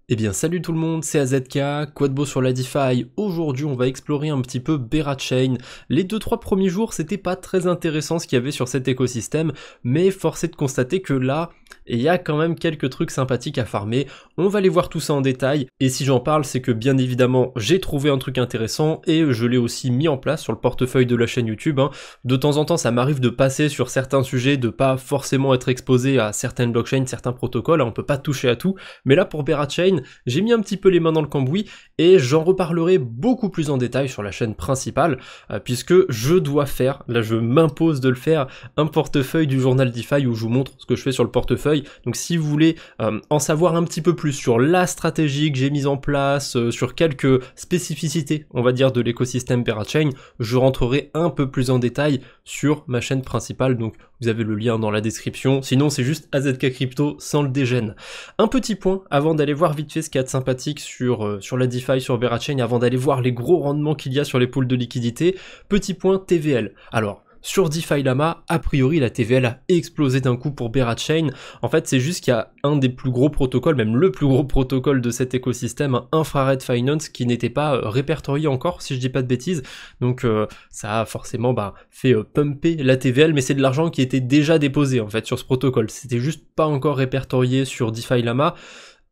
Eh bien salut tout le monde, c'est AZK, Quadbo sur la DeFi. Aujourd'hui on va explorer un petit peu Berachain. Les 2-3 premiers jours c'était pas très intéressant ce qu'il y avait sur cet écosystème, mais force est de constater que là, il y a quand même quelques trucs sympathiques à farmer. On va aller voir tout ça en détail, et si j'en parle c'est que bien évidemment j'ai trouvé un truc intéressant, et je l'ai aussi mis en place sur le portefeuille de la chaîne YouTube. De temps en temps ça m'arrive de passer sur certains sujets, de pas forcément être exposé à certaines blockchains, certains protocoles, on peut pas toucher à tout, mais là pour Berachain, j'ai mis un petit peu les mains dans le cambouis et j'en reparlerai beaucoup plus en détail sur la chaîne principale puisque je dois faire, là je m'impose de le faire, un portefeuille du journal DeFi où je vous montre ce que je fais sur le portefeuille. Donc si vous voulez en savoir un petit peu plus sur la stratégie que j'ai mise en place, sur quelques spécificités on va dire de l'écosystème Berachain, je rentrerai un peu plus en détail sur ma chaîne principale, donc vous avez le lien dans la description, sinon c'est juste AZK Crypto sans le dégène. Un petit point avant d'aller voir vite fait ce qu'il y a de sympathique sur la DeFi, sur Berachain, avant d'aller voir les gros rendements qu'il y a sur les pools de liquidité, petit point TVL. Alors, sur DeFi Lama, a priori la TVL a explosé d'un coup pour Berachain. En fait c'est juste qu'il y a un des plus gros protocoles, même le plus gros protocole de cet écosystème, un Infrared Finance, qui n'était pas répertorié encore si je dis pas de bêtises. Donc ça a forcément fait pumper la TVL, mais c'est de l'argent qui était déjà déposé en fait sur ce protocole. C'était juste pas encore répertorié sur DeFi Lama.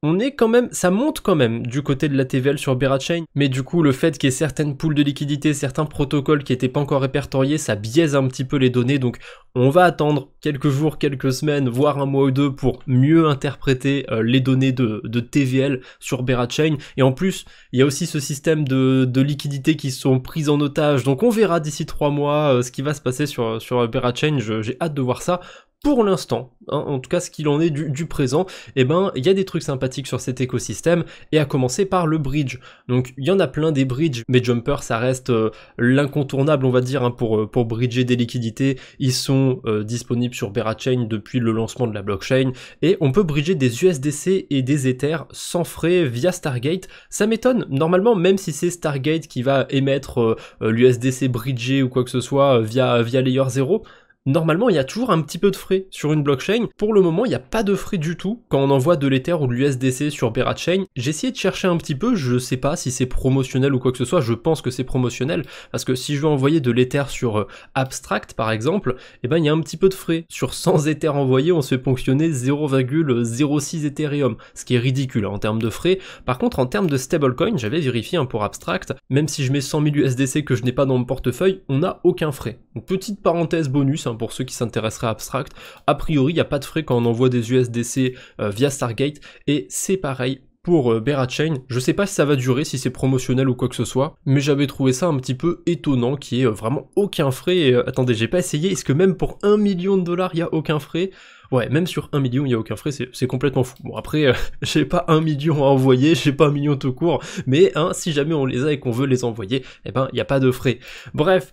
On est quand même, ça monte quand même du côté de la TVL sur Berachain, mais du coup le fait qu'il y ait certaines pools de liquidité, certains protocoles qui n'étaient pas encore répertoriés, ça biaise un petit peu les données, donc on va attendre quelques jours, quelques semaines, voire un mois ou deux pour mieux interpréter les données de TVL sur Berachain, et en plus il y a aussi ce système de liquidités qui sont prises en otage, donc on verra d'ici 3 mois ce qui va se passer sur Berachain, j'ai hâte de voir ça. Pour l'instant, en tout cas ce qu'il en est du présent, il y a des trucs sympathiques sur cet écosystème, et à commencer par le bridge. Donc il y en a plein des bridges, mais Jumper ça reste l'incontournable on va dire pour bridger des liquidités. Ils sont disponibles sur Berachain depuis le lancement de la blockchain, et on peut bridger des USDC et des Ethers sans frais via Stargate. Ça m'étonne, normalement même si c'est Stargate qui va émettre l'USDC bridgé ou quoi que ce soit via Layer 0, normalement, il y a toujours un petit peu de frais sur une blockchain. Pour le moment, il n'y a pas de frais du tout quand on envoie de l'Ether ou de l'USDC sur Berachain. J'ai essayé de chercher un petit peu, je sais pas si c'est promotionnel ou quoi que ce soit, je pense que c'est promotionnel, parce que si je veux envoyer de l'Ether sur Abstract par exemple, il y a un petit peu de frais. Sur 100 Ethers envoyés, on se fait ponctionner 0,06 Ethereum, ce qui est ridicule en termes de frais. Par contre, en termes de stablecoin, j'avais vérifié pour Abstract, même si je mets 100 000 USDC que je n'ai pas dans mon portefeuille, on n'a aucun frais. Donc, petite parenthèse bonus, pour ceux qui s'intéresseraient à Abstract, a priori il n'y a pas de frais quand on envoie des USDC via Stargate, et c'est pareil pour Berachain. Je sais pas si ça va durer, si c'est promotionnel ou quoi que ce soit, mais j'avais trouvé ça un petit peu étonnant qu'il y ait vraiment aucun frais. Et, attendez, j'ai pas essayé, est-ce que même pour 1 million de dollars il y a aucun frais? Ouais, même sur 1 million il y a aucun frais, c'est complètement fou. Bon après, j'ai pas 1 million à envoyer, j'ai pas 1 million tout court, mais si jamais on les a et qu'on veut les envoyer, il n'y a pas de frais. Bref,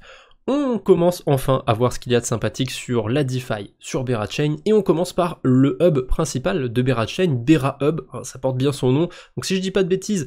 on commence enfin à voir ce qu'il y a de sympathique sur la DeFi, sur Berachain, et on commence par le hub principal de Berachain, BeraHub, ça porte bien son nom. Donc si je dis pas de bêtises,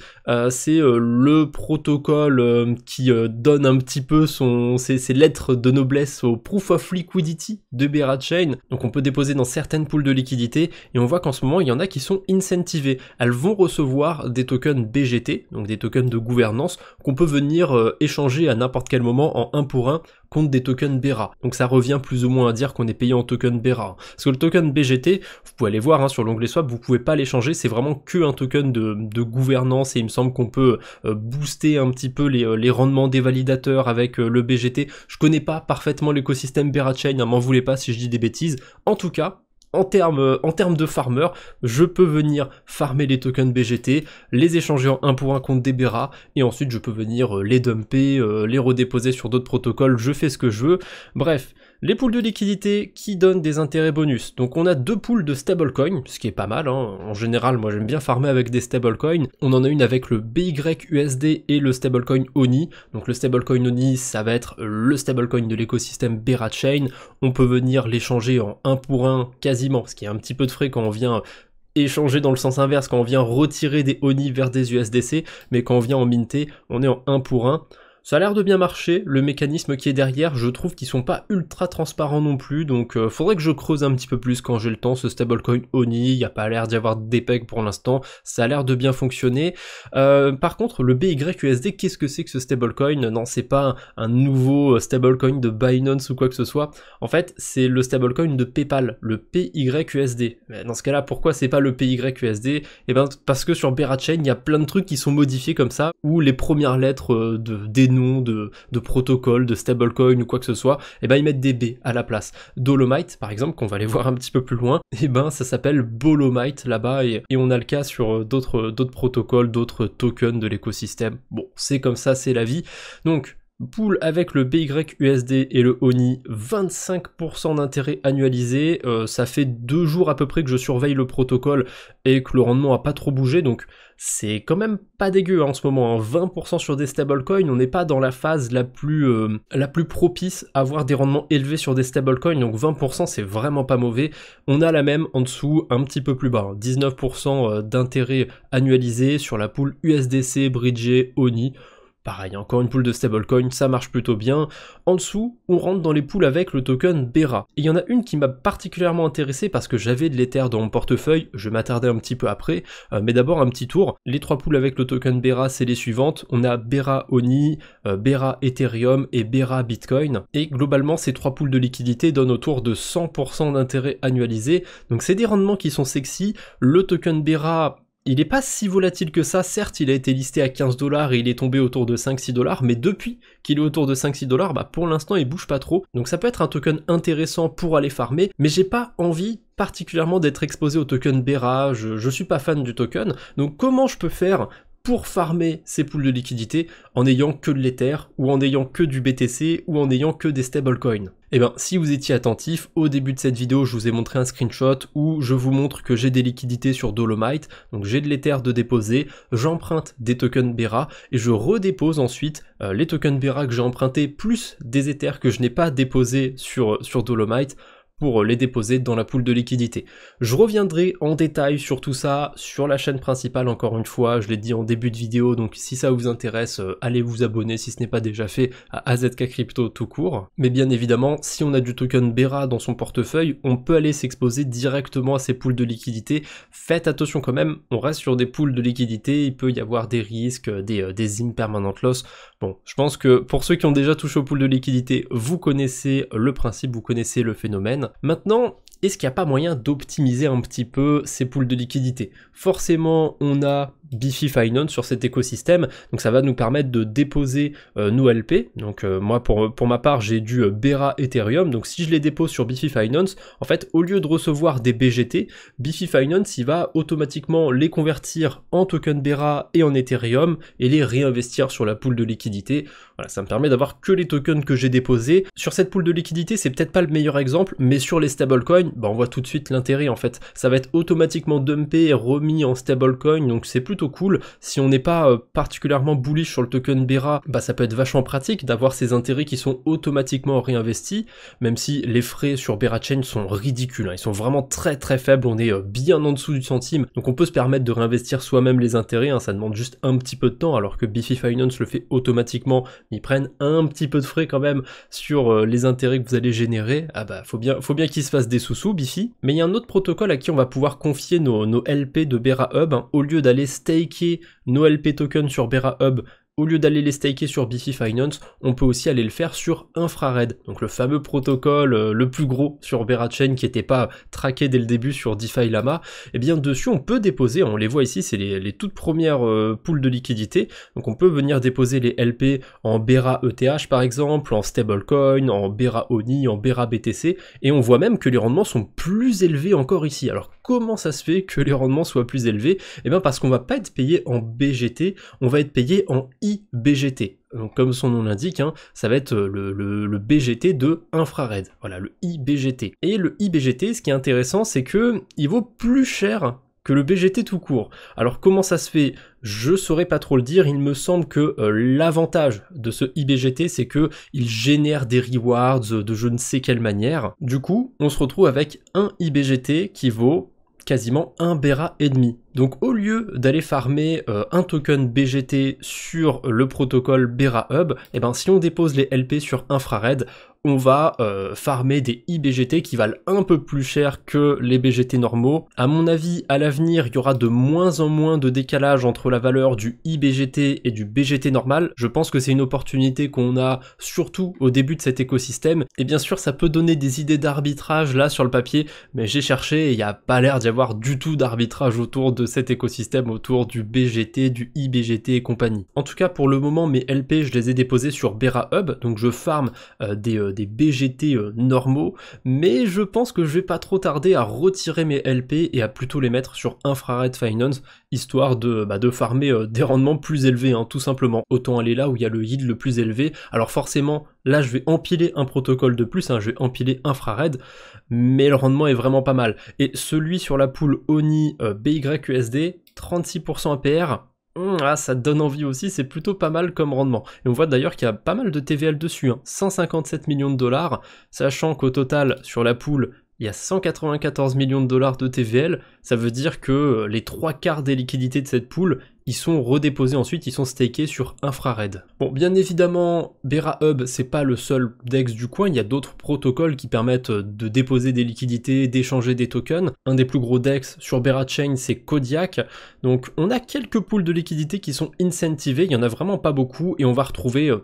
c'est le protocole qui donne un petit peu ses lettres de noblesse au Proof of Liquidity de Berachain. Donc on peut déposer dans certaines pools de liquidité, et on voit qu'en ce moment il y en a qui sont incentivées. Elles vont recevoir des tokens BGT, donc des tokens de gouvernance, qu'on peut venir échanger à n'importe quel moment en 1 pour 1 contre des tokens Bera. Donc ça revient plus ou moins à dire qu'on est payé en token Bera. Parce que le token BGT, vous pouvez aller voir sur l'onglet swap, vous pouvez pas l'échanger, c'est vraiment que un token de gouvernance, et il me semble qu'on peut booster un petit peu les rendements des validateurs avec le BGT. Je connais pas parfaitement l'écosystème Berachain, m'en voulez pas si je dis des bêtises. En tout cas, en termes de farmer, je peux venir farmer les tokens BGT, les échanger en 1 pour 1 contre des Bera, et ensuite je peux venir les dumper, les redéposer sur d'autres protocoles, je fais ce que je veux. Bref, les pools de liquidité qui donnent des intérêts bonus. Donc on a 2 pools de stablecoin, ce qui est pas mal, en général moi j'aime bien farmer avec des stablecoins. On en a une avec le BYUSD et le stablecoin ONI. Donc le stablecoin ONI ça va être le stablecoin de l'écosystème Berachain. On peut venir l'échanger en 1 pour 1 quasiment, parce qu'il y a un petit peu de frais quand on vient échanger dans le sens inverse, quand on vient retirer des ONI vers des USDC, mais quand on vient en minter, on est en 1 pour 1. Ça a l'air de bien marcher, le mécanisme qui est derrière, je trouve qu'ils sont pas ultra transparents non plus, donc faudrait que je creuse un petit peu plus quand j'ai le temps, ce stablecoin ONI, il n'y a pas l'air d'y avoir d'épec pour l'instant, ça a l'air de bien fonctionner. Par contre, le BYUSD, qu'est-ce que c'est que ce stablecoin? Non, c'est pas un nouveau stablecoin de Binance ou quoi que ce soit, en fait, c'est le stablecoin de PayPal, le PYUSD. Dans ce cas-là, pourquoi c'est pas le PYUSD? Eh ben, parce que sur Berachain, il y a plein de trucs qui sont modifiés comme ça, où les premières lettres des noms de protocoles, de stablecoin ou quoi que ce soit, et ben ils mettent des B à la place. Dolomite, par exemple, qu'on va aller voir un petit peu plus loin, et ben ça s'appelle Bolomite là-bas, et on a le cas sur d'autres protocoles, d'autres tokens de l'écosystème. Bon, c'est comme ça, c'est la vie. Donc, pool avec le BYUSD et le ONI, 25% d'intérêt annualisé, ça fait 2 jours à peu près que je surveille le protocole et que le rendement a pas trop bougé, donc c'est quand même pas dégueu en ce moment, hein. 20% sur des stablecoins, on n'est pas dans la phase la plus propice à avoir des rendements élevés sur des stablecoins, donc 20% c'est vraiment pas mauvais. On a la même en dessous, un petit peu plus bas, hein. 19% d'intérêt annualisé sur la pool USDC, Bridgé, ONI. Pareil, encore une pool de stablecoin, ça marche plutôt bien. En dessous, on rentre dans les pools avec le token Bera. Et il y en a une qui m'a particulièrement intéressé parce que j'avais de l'Ether dans mon portefeuille, je m'attardais un petit peu après, mais d'abord un petit tour. Les 3 pools avec le token Bera, c'est les suivantes. On a Bera Oni, Bera Ethereum et Bera Bitcoin. Et globalement, ces 3 pools de liquidité donnent autour de 100% d'intérêt annualisé. Donc c'est des rendements qui sont sexy. Le token Bera, il n'est pas si volatile que ça, certes il a été listé à 15$ et il est tombé autour de 5-6$, mais depuis qu'il est autour de 5-6$, bah pour l'instant il bouge pas trop, donc ça peut être un token intéressant pour aller farmer, mais j'ai pas envie particulièrement d'être exposé au token Bera, je suis pas fan du token, donc comment je peux faire pour farmer ces pools de liquidité en ayant que de l'Ether, ou en ayant que du BTC, ou en ayant que des stablecoins? Eh bien, si vous étiez attentif, au début de cette vidéo, je vous ai montré un screenshot où je vous montre que j'ai des liquidités sur Dolomite, donc j'ai de l'Ether de déposer, j'emprunte des tokens Bera, et je redépose ensuite les tokens Bera que j'ai empruntés, plus des Ethers que je n'ai pas déposés sur Dolomite, pour les déposer dans la pool de liquidité. Je reviendrai en détail sur tout ça sur la chaîne principale, encore une fois, je l'ai dit en début de vidéo, donc si ça vous intéresse, allez vous abonner si ce n'est pas déjà fait à AZK Crypto tout court. Mais bien évidemment, si on a du token Bera dans son portefeuille, on peut aller s'exposer directement à ces pools de liquidité. Faites attention quand même, on reste sur des pools de liquidité, il peut y avoir des risques, des impermanent loss. Bon, je pense que pour ceux qui ont déjà touché au pool de liquidité, vous connaissez le principe, vous connaissez le phénomène. Maintenant, est-ce qu'il n'y a pas moyen d'optimiser un petit peu ces pools de liquidité? Forcément, on a Bifi Finance sur cet écosystème, donc ça va nous permettre de déposer nos LP. Donc moi pour ma part j'ai du Bera Ethereum, donc si je les dépose sur Bifi Finance, en fait au lieu de recevoir des BGT, Bifi Finance il va automatiquement les convertir en token Bera et en Ethereum et les réinvestir sur la pool de liquidité. Voilà, ça me permet d'avoir que les tokens que j'ai déposés. Sur cette pool de liquidité, c'est peut-être pas le meilleur exemple, mais sur les stablecoins, bah on voit tout de suite l'intérêt en fait. Ça va être automatiquement dumpé et remis en stablecoin, donc c'est plutôt cool. Si on n'est pas particulièrement bullish sur le token Bera, bah ça peut être vachement pratique d'avoir ces intérêts qui sont automatiquement réinvestis, même si les frais sur Berachain sont ridicules, hein. Ils sont vraiment très très faibles, on est bien en dessous du centime, donc on peut se permettre de réinvestir soi-même les intérêts, hein. Ça demande juste un petit peu de temps, alors que Bifi Finance le fait automatiquement. Ils prennent un petit peu de frais quand même sur les intérêts que vous allez générer. Ah bah faut bien qu'ils se fassent des sous-sous, Bifi. Mais il y a un autre protocole à qui on va pouvoir confier nos LP de Bera Hub, hein. Au lieu d'aller staker nos LP tokens sur Bera Hub, au lieu d'aller les staker sur Bifi Finance, on peut aussi aller le faire sur Infrared, donc le fameux protocole le plus gros sur Berachain qui n'était pas traqué dès le début sur DeFi Llama. Et bien dessus on peut déposer, on les voit ici, c'est les toutes premières pools de liquidité, donc on peut venir déposer les LP en Bera ETH par exemple, en stablecoin, en Bera Oni, en Bera BTC, et on voit même que les rendements sont plus élevés encore ici. Alors comment ça se fait que les rendements soient plus élevés? Et bien parce qu'on va pas être payé en BGT, on va être payé en IBGT. Donc comme son nom l'indique, hein, ça va être le BGT de Infrared. Voilà, le IBGT. Et le IBGT, ce qui est intéressant, c'est que il vaut plus cher que le BGT tout court. Alors comment ça se fait? Je saurais pas trop le dire, il me semble que l'avantage de ce IBGT, c'est que il génère des rewards de je ne sais quelle manière. Du coup, on se retrouve avec un IBGT qui vaut quasiment un Bera et demi. Donc au lieu d'aller farmer un token BGT sur le protocole Bera Hub, et ben si on dépose les LP sur Infrared, on va farmer des IBGT qui valent un peu plus cher que les BGT normaux. À mon avis, à l'avenir, il y aura de moins en moins de décalage entre la valeur du IBGT et du BGT normal. Je pense que c'est une opportunité qu'on a surtout au début de cet écosystème. Et bien sûr, ça peut donner des idées d'arbitrage là sur le papier, mais j'ai cherché et il n'y a pas l'air d'y avoir du tout d'arbitrage autour de cet écosystème, autour du BGT, du IBGT et compagnie. En tout cas, pour le moment, mes LP, je les ai déposés sur Bera Hub, donc je farm des BGT normaux, mais je pense que je vais pas trop tarder à retirer mes LP et à plutôt les mettre sur Infrared Finance, histoire de farmer des rendements plus élevés, hein, tout simplement. Autant aller là où il y a le yield le plus élevé. Alors forcément, là je vais empiler un protocole de plus, hein, je vais empiler Infrared, mais le rendement est vraiment pas mal. Et celui sur la pool ONI BYUSD, 36% APR, ça donne envie aussi, c'est plutôt pas mal comme rendement. Et on voit d'ailleurs qu'il y a pas mal de TVL dessus, hein, 157 millions de dollars, sachant qu'au total, sur la pool, il y a 194 millions de dollars de TVL, ça veut dire que les 3/4 des liquidités de cette pool, ils sont redéposés ensuite, ils sont stakés sur Infrared. Bon, bien évidemment, Bera Hub, c'est pas le seul DEX du coin, il y a d'autres protocoles qui permettent de déposer des liquidités, d'échanger des tokens. Un des plus gros DEX sur Bera Chain, c'est Kodiak. Donc on a quelques pools de liquidités qui sont incentivés, il y en a vraiment pas beaucoup, et on va retrouver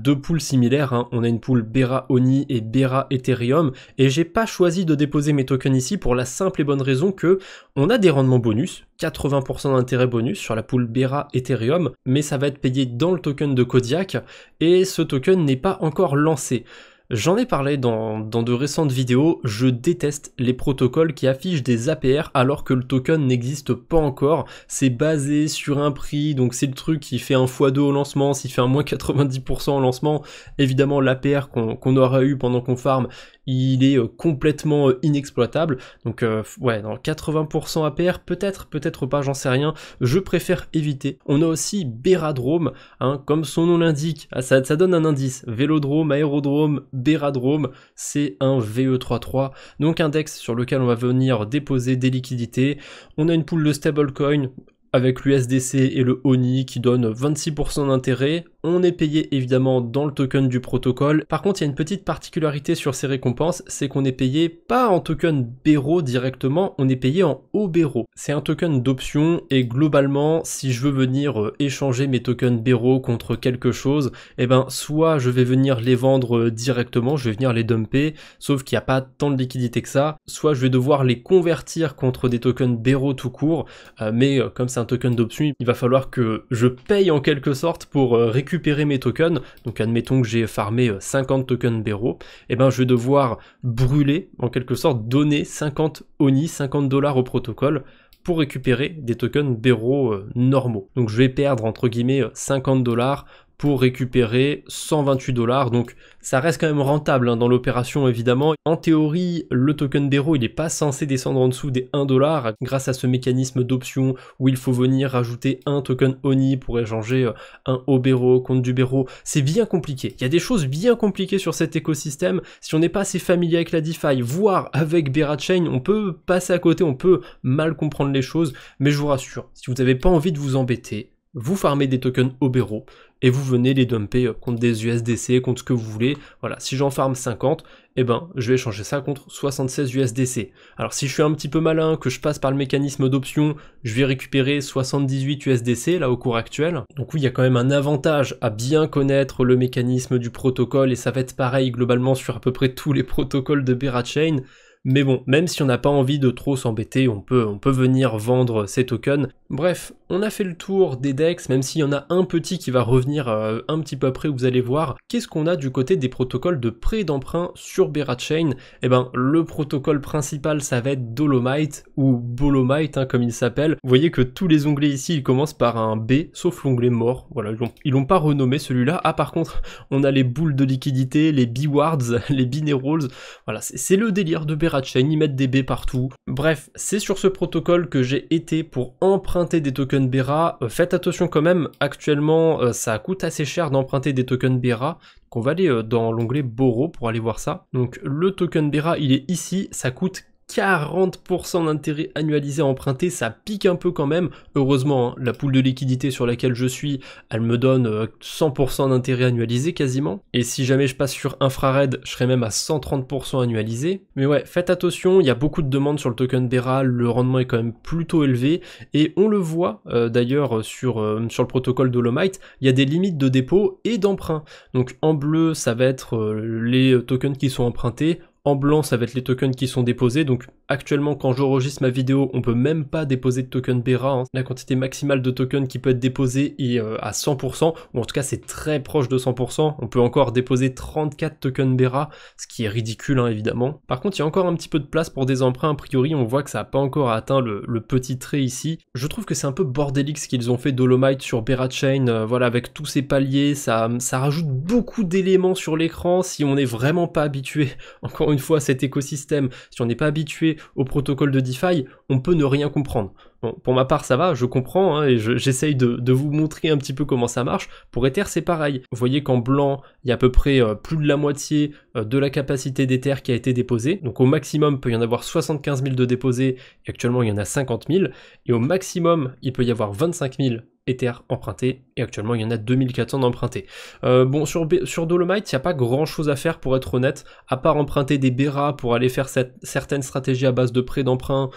deux pools similaires, hein. On a une pool Bera Oni et Bera Ethereum, et j'ai pas choisi de déposer mes tokens ici pour la simple et bonne raison que on a des rendements bonus, 80% d'intérêt bonus sur la pool Bera Ethereum, mais ça va être payé dans le token de Kodiak, et ce token n'est pas encore lancé. J'en ai parlé dans de récentes vidéos, je déteste les protocoles qui affichent des APR alors que le token n'existe pas encore. C'est basé sur un prix, donc c'est le truc qui fait un x2 au lancement, s'il fait un moins 90% au lancement, évidemment l'APR qu'on aura eu pendant qu'on farm, il est complètement inexploitable. Donc ouais, dans 80% APR, peut-être pas, j'en sais rien, je préfère éviter. On a aussi Beradrome, hein, comme son nom l'indique, ça donne un indice, Vélodrome, Aérodrome, Beradrome, c'est un VE33, donc un DEX sur lequel on va venir déposer des liquidités. On a une pool de stablecoin avec l'USDC et le ONI qui donne 26% d'intérêt. On est payé évidemment dans le token du protocole. Par contre, il y a une petite particularité sur ces récompenses, c'est qu'on est payé pas en token Bero directement, on est payé en Obero. C'est un token d'option et globalement, si je veux venir échanger mes tokens Bero contre quelque chose, eh ben soit je vais venir les vendre directement, je vais venir les dumper, sauf qu'il n'y a pas tant de liquidité que ça, soit je vais devoir les convertir contre des tokens Bero tout court, mais comme c'est un token d'option, il va falloir que je paye en quelque sorte pour récupérer mes tokens. Donc admettons que j'ai farmé 50 tokens Bero, et ben je vais devoir brûler, en quelque sorte donner 50 ONI, 50 dollars au protocole pour récupérer des tokens Bero normaux. Donc je vais perdre entre guillemets 50 dollars pour récupérer 128 dollars, donc ça reste quand même rentable hein, dans l'opération évidemment. En théorie, le token Bero il n'est pas censé descendre en dessous des 1 dollar grâce à ce mécanisme d'option où il faut venir rajouter un token ONI pour échanger un Obero contre du Bero. C'est bien compliqué, il y a des choses bien compliquées sur cet écosystème. Si on n'est pas assez familier avec la DeFi, voire avec Bera Chain, on peut passer à côté, on peut mal comprendre les choses, mais je vous rassure, si vous n'avez pas envie de vous embêter, vous farmez des tokens Obero et vous venez les dumper contre des USDC, contre ce que vous voulez. Voilà, si j'en farme 50, eh ben, je vais échanger ça contre 76 USDC. Alors si je suis un petit peu malin, que je passe par le mécanisme d'option, je vais récupérer 78 USDC là au cours actuel. Donc oui, il y a quand même un avantage à bien connaître le mécanisme du protocole et ça va être pareil globalement sur à peu près tous les protocoles de Bera Chain. Mais bon, même si on n'a pas envie de trop s'embêter, on peut venir vendre ces tokens. Bref, on a fait le tour des DEX, même s'il y en a un petit qui va revenir un petit peu après, vous allez voir. Qu'est-ce qu'on a du côté des protocoles de prêt d'emprunt sur Bera Chain? Eh ben, le protocole principal, ça va être Dolomite, ou Bolomite, hein, comme il s'appelle. Vous voyez que tous les onglets ici, ils commencent par un B, sauf l'onglet mort. Voilà, ils l'ont pas renommé celui-là. Ah, par contre, on a les boules de liquidité, les B-Wards, les Binerals. Voilà, c'est le délire de Bera Chain, ils mettent des B partout. Bref, c'est sur ce protocole que j'ai été pour emprunter des tokens Bera. Faites attention quand même, actuellement ça coûte assez cher d'emprunter des tokens Bera. Donc on va aller dans l'onglet Boro pour aller voir ça. Donc le token Bera il est ici, ça coûte 40% d'intérêt annualisé à emprunter, ça pique un peu quand même. Heureusement, hein, la pool de liquidité sur laquelle je suis, elle me donne 100% d'intérêt annualisé quasiment. Et si jamais je passe sur Infrared, je serai même à 130% annualisé. Mais ouais, faites attention, il y a beaucoup de demandes sur le token Bera, le rendement est quand même plutôt élevé. Et on le voit d'ailleurs sur le protocole Dolomite, il y a des limites de dépôt et d'emprunt. Donc en bleu, ça va être les tokens qui sont empruntés. En blanc, ça va être les tokens qui sont déposés. Donc actuellement, quand j'enregistre ma vidéo, on peut même pas déposer de token Bera. Hein. La quantité maximale de tokens qui peut être déposée est à 100%, ou en tout cas c'est très proche de 100%. On peut encore déposer 34 tokens Bera, ce qui est ridicule hein, évidemment. Par contre, il y a encore un petit peu de place pour des emprunts. A priori, on voit que ça n'a pas encore atteint le petit trait ici. Je trouve que c'est un peu bordélique ce qu'ils ont fait Dolomite sur Bera Chain. Voilà, avec tous ces paliers, ça rajoute beaucoup d'éléments sur l'écran si on n'est vraiment pas habitué. Encore une fois, cet écosystème, si on n'est pas habitué au protocole de DeFi, on peut ne rien comprendre. Bon, pour ma part, ça va, je comprends, hein, et j'essaye de vous montrer un petit peu comment ça marche. Pour Ether, c'est pareil. Vous voyez qu'en blanc, il y a à peu près plus de la moitié de la capacité d'Ether qui a été déposée. Donc au maximum, il peut y en avoir 75 000 de déposés, et actuellement, il y en a 50 000. Et au maximum, il peut y avoir 25 000 Ether empruntés, et actuellement il y en a 2400 d'empruntés. Bon, sur Dolomite, il n'y a pas grand chose à faire pour être honnête, à part emprunter des Bera pour aller faire certaines stratégies à base de prêts d'emprunt.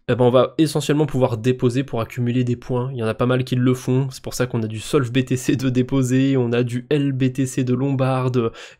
Eh ben on va essentiellement pouvoir déposer pour accumuler des points. Il y en a pas mal qui le font, c'est pour ça qu'on a du Solv BTC de déposer, on a du LBTC de Lombard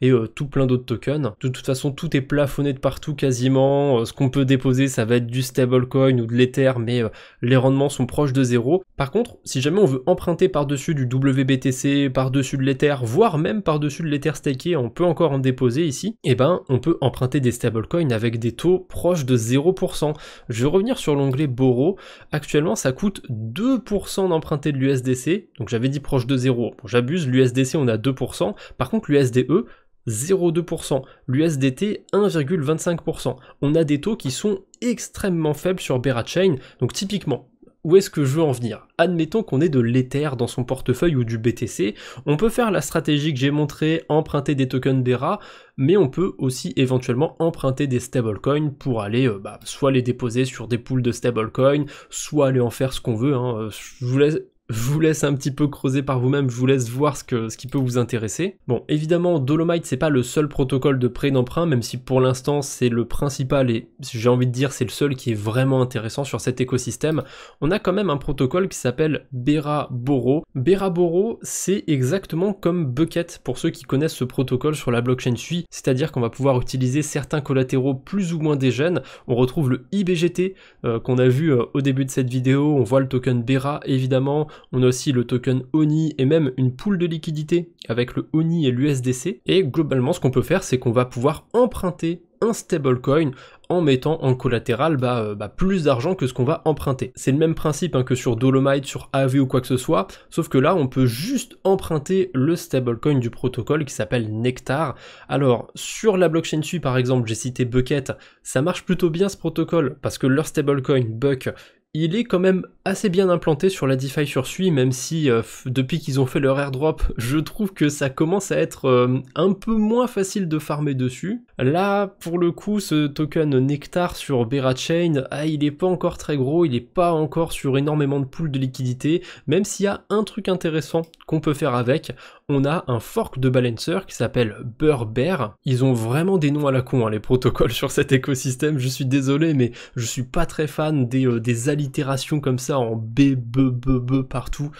et tout plein d'autres tokens. De toute façon, tout est plafonné de partout quasiment. Ce qu'on peut déposer, ça va être du stablecoin ou de l'Ether, mais les rendements sont proches de zéro. Par contre, si jamais on veut emprunter par-dessus du WBTC, par-dessus de l'Ether, voire même par-dessus de l'Ether staké, on peut encore en déposer ici, et ben on peut emprunter des stablecoins avec des taux proches de 0%. Je vais revenir sur l'onglet Boro, actuellement ça coûte 2% d'emprunter de l'USDC, donc j'avais dit proche de 0, bon, j'abuse, l'USDC on a 2%, par contre l'USDE 0,2%, l'USDT 1,25%. On a des taux qui sont extrêmement faibles sur Bera Chain, donc typiquement, où est-ce que je veux en venir? Admettons qu'on ait de l'Ether dans son portefeuille ou du BTC, on peut faire la stratégie que j'ai montrée, emprunter des tokens Bera, mais on peut aussi éventuellement emprunter des stablecoins pour aller soit les déposer sur des pools de stablecoins, soit aller en faire ce qu'on veut. Hein. Je vous laisse un petit peu creuser par vous-même, je vous laisse voir ce qui peut vous intéresser. Bon, évidemment, Dolomite, c'est pas le seul protocole de prêt d'emprunt, même si pour l'instant, c'est le principal et j'ai envie de dire, c'est le seul qui est vraiment intéressant sur cet écosystème. On a quand même un protocole qui s'appelle Bera Boro. Bera Boro, c'est exactement comme Bucket pour ceux qui connaissent ce protocole sur la blockchain Sui, c'est-à-dire qu'on va pouvoir utiliser certains collatéraux plus ou moins dégènes. On retrouve le IBGT qu'on a vu au début de cette vidéo, on voit le token Bera évidemment. On a aussi le token ONI et même une pool de liquidité avec le ONI et l'USDC. Et globalement, ce qu'on peut faire, c'est qu'on va pouvoir emprunter un stablecoin en mettant en collatéral plus d'argent que ce qu'on va emprunter. C'est le même principe hein, que sur Dolomite, sur AV ou quoi que ce soit, sauf que là on peut juste emprunter le stablecoin du protocole qui s'appelle Nectar. Alors sur la blockchain Sui par exemple, j'ai cité Bucket, ça marche plutôt bien ce protocole parce que leur stablecoin Buck, il est quand même assez bien implanté sur la DeFi sur Sui, même si depuis qu'ils ont fait leur airdrop, je trouve que ça commence à être un peu moins facile de farmer dessus. Là, pour le coup, ce token Nectar sur Bera Chain, il est pas encore très gros, il est pas encore sur énormément de pools de liquidité, même s'il y a un truc intéressant qu'on peut faire avec, on a un fork de balancer qui s'appelle Bear. Ils ont vraiment des noms à la con, hein, les protocoles sur cet écosystème, je suis désolé, mais je suis pas très fan des allitérations comme ça en B partout.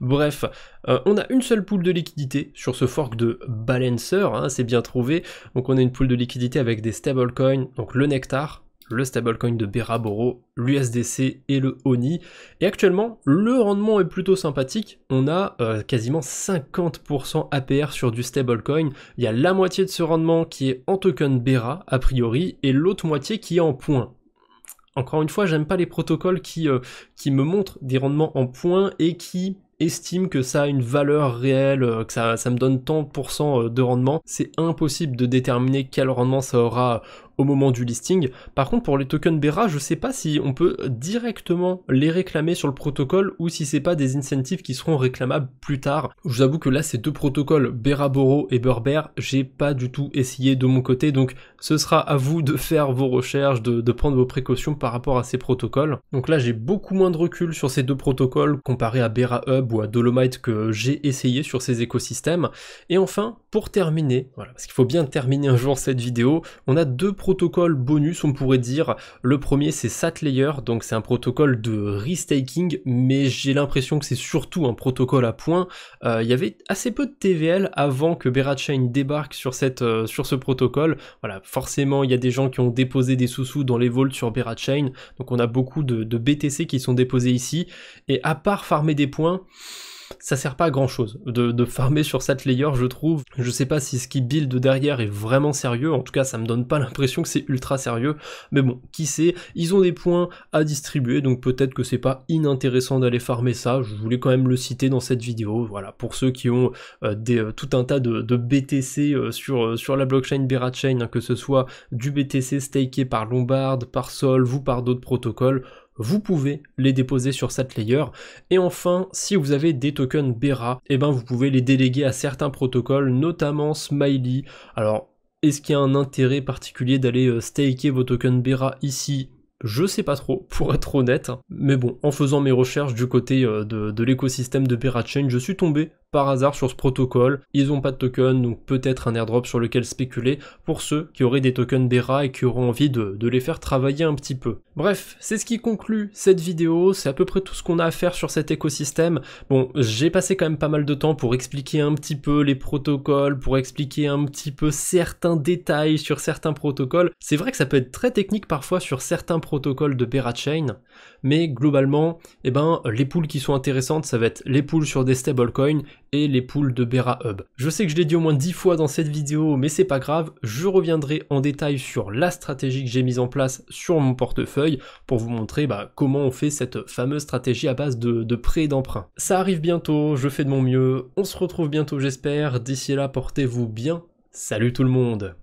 Bref, on a une seule pool de liquidité sur ce fork de balancer, hein, c'est bien trouvé. Donc on a une pool de liquidité avec des stablecoins, donc le Nectar, le stablecoin de Bera Boro, l'USDC et le ONI. Et actuellement, le rendement est plutôt sympathique. On a quasiment 50% APR sur du stablecoin. Il y a la moitié de ce rendement qui est en token Bera, a priori, et l'autre moitié qui est en points. Encore une fois, j'aime pas les protocoles qui me montrent des rendements en points et qui estiment que ça a une valeur réelle, que ça me donne tant % de rendement. C'est impossible de déterminer quel rendement ça aura au moment du listing. Par contre, pour les tokens Bera, je sais pas si on peut directement les réclamer sur le protocole ou si c'est pas des incentives qui seront réclamables plus tard. Je vous avoue que là, ces deux protocoles, Bera Boro et Burber, j'ai pas du tout essayé de mon côté, donc ce sera à vous de faire vos recherches, de prendre vos précautions par rapport à ces protocoles. Donc là, j'ai beaucoup moins de recul sur ces deux protocoles comparé à Bera Hub ou à Dolomite que j'ai essayé sur ces écosystèmes. Et enfin, pour terminer, voilà, parce qu'il faut bien terminer un jour cette vidéo, on a deux protocoles bonus, on pourrait dire. Le premier, c'est SatLayer, donc c'est un protocole de restaking, mais j'ai l'impression que c'est surtout un protocole à points. Il y avait assez peu de TVL avant que Berachain débarque sur ce protocole. Voilà, forcément, il y a des gens qui ont déposé des sous-sous dans les vaults sur Berachain, donc on a beaucoup de BTC qui sont déposés ici, et à part farmer des points, ça sert pas à grand chose de farmer sur SatLayer, je trouve. Je sais pas si ce qui build derrière est vraiment sérieux, en tout cas ça me donne pas l'impression que c'est ultra sérieux, mais bon, qui sait, ils ont des points à distribuer, donc peut-être que c'est pas inintéressant d'aller farmer ça, je voulais quand même le citer dans cette vidéo, voilà, pour ceux qui ont tout un tas de BTC sur la blockchain Berachain, hein, que ce soit du BTC staké par Lombard, par Solv ou par d'autres protocoles, vous pouvez les déposer sur SatLayer. Et enfin, si vous avez des tokens Bera, eh ben vous pouvez les déléguer à certains protocoles, notamment Smiley. Alors, est-ce qu'il y a un intérêt particulier d'aller staker vos tokens Bera ici ? Je sais pas trop, pour être honnête, mais bon, en faisant mes recherches du côté de l'écosystème de Berachain, je suis tombé par hasard sur ce protocole. Ils ont pas de token, donc peut-être un airdrop sur lequel spéculer pour ceux qui auraient des tokens Bera et qui auront envie de les faire travailler un petit peu. Bref, c'est ce qui conclut cette vidéo, c'est à peu près tout ce qu'on a à faire sur cet écosystème. Bon, j'ai passé quand même pas mal de temps pour expliquer un petit peu les protocoles, pour expliquer un petit peu certains détails sur certains protocoles. C'est vrai que ça peut être très technique parfois sur certains protocoles de Berachain, mais globalement, eh ben, les pools qui sont intéressantes, ça va être les pools sur des stablecoins et les pools de Bera Hub. Je sais que je l'ai dit au moins 10 fois dans cette vidéo, mais c'est pas grave, je reviendrai en détail sur la stratégie que j'ai mise en place sur mon portefeuille pour vous montrer comment on fait cette fameuse stratégie à base de prêts et d'emprunts. Ça arrive bientôt, je fais de mon mieux, on se retrouve bientôt j'espère, d'ici là portez-vous bien, salut tout le monde!